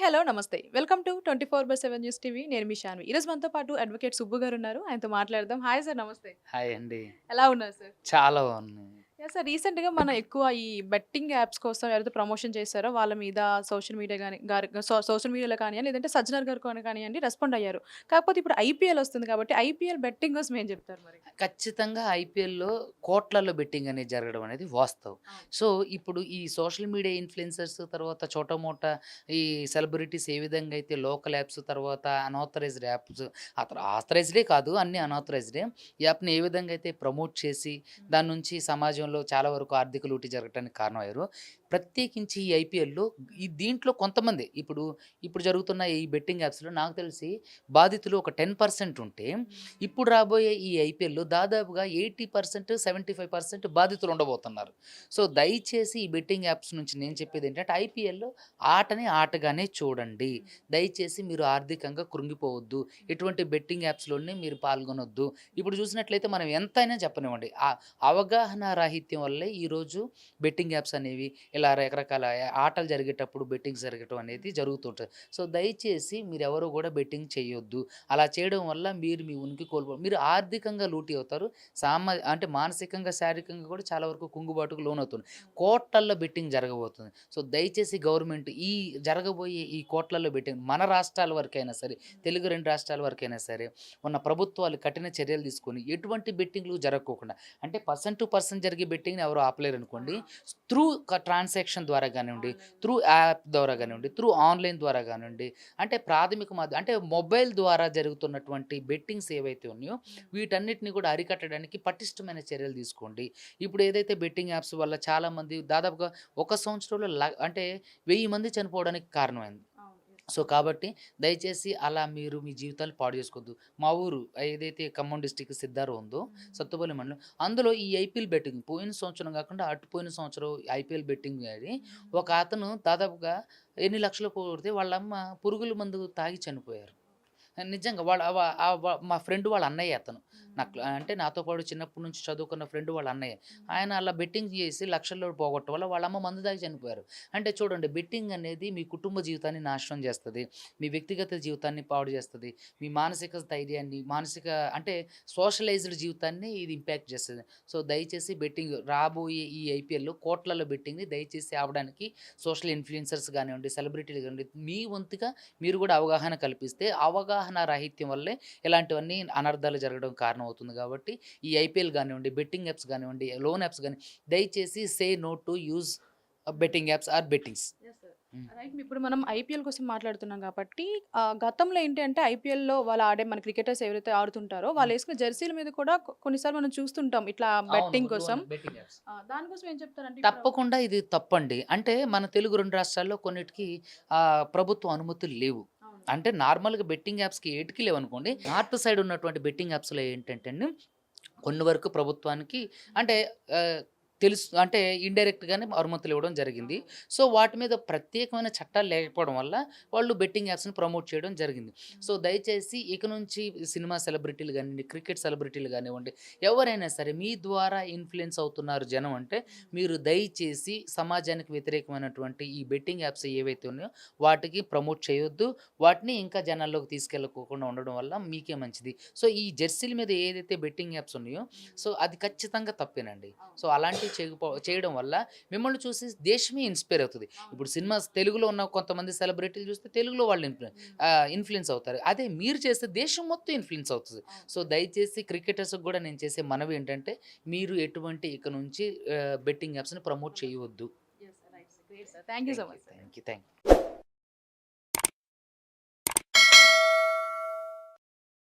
Hello! నమస్తే. Welcome to 24/7 news TV. నేను మీ షాన్వి. ఈరోజు మనతో పాటు అడ్వకేట్ సుబ్బు గారున్నారు. ఆయనతో మాట్లాడదాం. Hi sir! నమస్తే. హాయ్ అండి. ఎలా ఉన్నారు సార్? చాలా బాగున్నాయి. యాహ్! సార్ రీసెంట్‌గా మనం ఎక్కువ ఈ బెట్టింగ్ యాప్స్ కోసం ఎవరైతే ప్రమోషన్ చేశారో వాళ్ళ మీద సోషల్ మీడియా గాని సోషల్ మీడియాలో కానియ్యండి, లేదంటే సజ్జనర్ గారు కానియ్యండి రెస్పాండ్ అయ్యారు. కాకపోతే ఇప్పుడు ఐపీఎల్ వస్తుంది కాబట్టి ఐపీఎల్ బెట్టింగ్ కోసం ఏం చెప్తారు మరి? ఖచ్చితంగా ఐపీఎల్‌లో కోట్లల్లో బెట్టింగ్ అనేది జరగడం అనేది వాస్తవం. అవును. సో, ఇప్పుడు ఈ సోషల్ మీడియా ఇన్‌ఫ్లుయెన్సర్స్ తర్వాత చోటా మోటా ఈ సెలబ్రిటీస్ ఏ విధంగా అయితే లోకల్ యాప్స్ తర్వాత అనాథరైజ్డ్ యాప్స్ ఆథరైజ్డే కాదు అన్నీ అనాథరైజ్డే యాప్‌ని ఏ విధంగా అయితే ప్రమోట్ చేసి దాని నుంచి సమాజంలో చాలా వరకు ఆర్థిక లూటీ జరగటానికి కారణమయ్యారు. ప్రత్యేకించి ఈ ఐపీఎల్‌లో దీంట్లో కొంతమంది ఇప్పుడు జరుగుతున్న ఈ బెట్టింగ్ యాప్స్‌లో నాకు తెలిసి బాధితులు ఒక 10% ఉంటే, ఇప్పుడు రాబోయే ఈ ఐపీఎల్‌లో దాదాపుగా 80%, 75% బాధితులు ఉండబోతున్నారు. సో, దయచేసి ఈ బెట్టింగ్ యాప్స్ నుంచి నేను చెప్పేదేంటంటే ఐపీఎల్‌లో ఆటని ఆటగానే చూడండి. దయచేసి మీరు ఆర్థికంగా కృంగిపోవద్దు. ఎటువంటి బెట్టింగ్ యాప్స్‌లోని మీరు పాల్గొనొద్దు. ఇప్పుడు చూసినట్లయితే మనం ఎంతైనా చెప్పనివ్వండి. అవగాహన రాహిత్యం వల్లే ఈరోజు బెట్టింగ్ యాప్స్ అనేవి ఇలా రకరకాల ఆటలు జరిగేటప్పుడు బెట్టింగ్స్ జరగటం అనేది జరుగుతుంటది. సో, దయచేసి మీరెవరు గూడా బెట్టింగ్ చేయొద్దు. అలా చేయడం వల్ల మీరు మీ ఉనికి మీరు ఆర్థికంగా లూటీ అవుతారు. అంటే మానసికంగా, శారీరకంగా కూడా చాలా వరకు కుంగుబాటుకు లోనవుతుంది. కోట్లల్లో బెట్టింగ్ జరగబోతుంది. సో, దయచేసి గవర్నమెంట్ ఈ జరగబోయే ఈ కోట్లల్లో బెట్టింగ్ మన రాష్ట్రాల వరకైనా సరే, తెలుగు 2 రాష్ట్రాల వరకైనా సరే ఉన్న ప్రభుత్వాలు కఠిన చర్యలు తీసుకొని ఎటువంటి బెట్టింగ్‌లు జరగకోకుండా అంటే పర్సన్ టు పర్సన్ జరిగే బెట్టింగ్‌ని ఎవరు ఆపలేరనుకోండి. త్రూ ట్రాన్సాక్షన్ ద్వారా గానివ్వండి, త్రూ యాప్ ద్వారా గానివ్వండి, త్రూ ఆన్‌లైన్ ద్వారా గానివ్వండి, అంటే ప్రాథమిక అంటే మొబైల్ ద్వారా జరుగుతున్నటువంటి బెట్టింగ్స్ ఏవైతే ఉన్నాయో, వీటన్నిటిని కూడా అరికట్టడానికి పటిష్టమైన చర్యలు తీసుకోండి. ఇప్పుడు ఏదైతే బెట్టింగ్ యాప్స్ వల్ల చాలామంది దాదాపుగా ఒక సంవత్సరంలో అంటే 1000 మంది చనిపోవడానికి కారణమైంది. అవును. సో, కాబట్టి దయచేసి అలా మీరు మీ జీవితాలు పాడు చేసుకోవద్దు. మా ఊరు ఏదైతే ఖమ్మం డిస్ట్రిక్ట్ సిద్దారం ఉందో, సత్తుపల్లి మండలం, అందులో ఈ ఐపీఎల్ బెట్టింగ్ పోయిన సంవత్సరం కాకుండా పోయిన సంవత్సరం ఐపీఎల్ బెట్టింగ్ అది ఒక అతను దాదాపుగా ఎన్ని లక్షలు కొడితే వాళ్ళమ్మ పురుగుల మందు తాగి చనిపోయారు. నిజంగా వాళ్ళ వ ఆహ్, వ మా ఫ్రెండ్ వాళ్ళ అన్నయ్య అతను. నాకు అంటే నాతో పాటు చిన్నప్పటి నుంచి చదువుకున్న ఫ్రెండ్ వాళ్ళ అన్నయ్య. ఆయన అలా బెట్టింగ్ చేసి లక్షల్లో పోగొట్టడం వల్ల వాళ్ళ అమ్మ మందు తాగి చనిపోయారు. అంటే చూడండి బెట్టింగ్ అనేది మీ కుటుంబ జీవితాన్ని నాశనం చేస్తది. మీ వ్యక్తిగత జీవితాన్ని పాడు చేస్తది. మీ మానసిక ధైర్యాన్ని, అంటే సోషలైజ్డ్ జీవితాన్ని ఇది ఇంపాక్ట్ చేస్తది. సో, దయచేసి బెట్టింగ్ రాబోయే ఈ ఐపీఎల్‌లో కోట్లల్లో బెట్టింగ్‌ని దయచేసి ఆపడానికి సోషల్ ఇన్‌ఫ్లుయెన్సర్స్ గానివ్వండి, సెలబ్రిటీలు గానివ్వండి, మీ వంతుగా మీరు కూడా అవగాహన కల్పిస్తే అవగాహన రాహిత్యం వల్లే ఇలాంటివన్నీ అనర్థాలు జరగడం కారణమవుతుంది కాబట్టి ఈ ఐపీఎల్ గానివ్వండి, బెట్టింగ్ యాప్స్ గానివ్వండి, లోన్ యాప్స్ గాని దయచేసి say no to use betting apps or bettings. Yes sir. Hmm. Right. ఇప్పుడు మనం ఐపీఎల్ కోసం మాట్లాడుతున్నాం కాబట్టి గతంలో ఏంటి అంటే ఐపీఎల్‌లో వాళ్ళు ఆడే మన క్రికెటర్స్ ఎవరైతే ఆడుతుంటారో హ్మ్. వాళ్ళేసుకున్న జెర్సీల మీద కూడా కొన్నిసార్లు మనం చూస్తుంటాం ఇట్లా అవును. బెట్టింగ్ కోసం. Betting apps. దానికోసం ఏం చెప్తారంటే ఇప్పుడు తప్పకుండా ఇది తప్పండి. అంటే మన తెలుగు 2 రాష్ట్రాల్లో కొన్నిటికి ప్రభుత్వ అనుమతులు లేవు. అవును. అంటే నార్మల్‌గా బెట్టింగ్ యాప్స్‌కి ఏటికి లేవనుకోండి. నార్త్ సైడ్ ఉన్నటువంటి బెట్టింగ్ యాప్స్‌లో ఏంటంటే అండి, కొన్ని వరకు ప్రభుత్వానికి అంటే అంటే ఇండైరెక్ట్‌గానే అనుమతులు ఇవ్వడం జరిగింది. సో, వాటి మీద ప్రత్యేకమైన చట్టాలు లేకపోవడం వల్ల వాళ్ళు బెట్టింగ్ యాప్స్‌ని ప్రమోట్ చేయడం జరిగింది. సో, దయచేసి ఇక నుంచి సినిమా సెలబ్రిటీలు గానివ్వండి, క్రికెట్ సెలబ్రిటీలు గానివ్వండి, ఎవరైనా సరే మీ ద్వారా ఇన్‌ఫ్లుయెన్స్ అవుతున్నారు జనం అంటే, మీరు దయచేసి సమాజానికి వ్యతిరేకమైనటువంటి ఈ బెట్టింగ్ యాప్స్ ఏవైతే ఉన్నాయో వాటికి ప్రమోట్ చేయొద్దు. వాటిని ఇంకా జనాల్లోకి తీసుకెళ్ళకోకుండా ఉండడం వల్ల మీకే మంచిది. సో, ఈ జెర్సీల మీద ఏదైతే బెట్టింగ్ యాప్స్ ఉన్నాయో, సో, అది ఖచ్చితంగా తప్పేనండి. సో, అలాంటివి చేయడం వల్ల మిమ్మల్ని చూసి దేశమే ఇన్‌స్పైర్ అవుతది. ఇప్పుడు తెలుగులో ఉన్న కొంతమంది సెలబ్రిటీలు చూస్తే తెలుగులో వాళ్ళు ఇన్‌ఫ్లుయెన్స్ అవుతారు. అదే మీరు చేస్తే దేశం మొత్తం ఇన్‌ఫ్లుయెన్స్ అవుతది. సో, దయచేసి క్రికెటర్స్‌కి కూడా నేను చేసే మనవి ఏంటంటే, మీరు ఎటువంటి ఇక నుంచి బెట్టింగ్ యాప్స్‌ని ప్రమోట్ చేయవద్దు. Yes. Right sir. Great sir. Thank you so much sir. Thank you.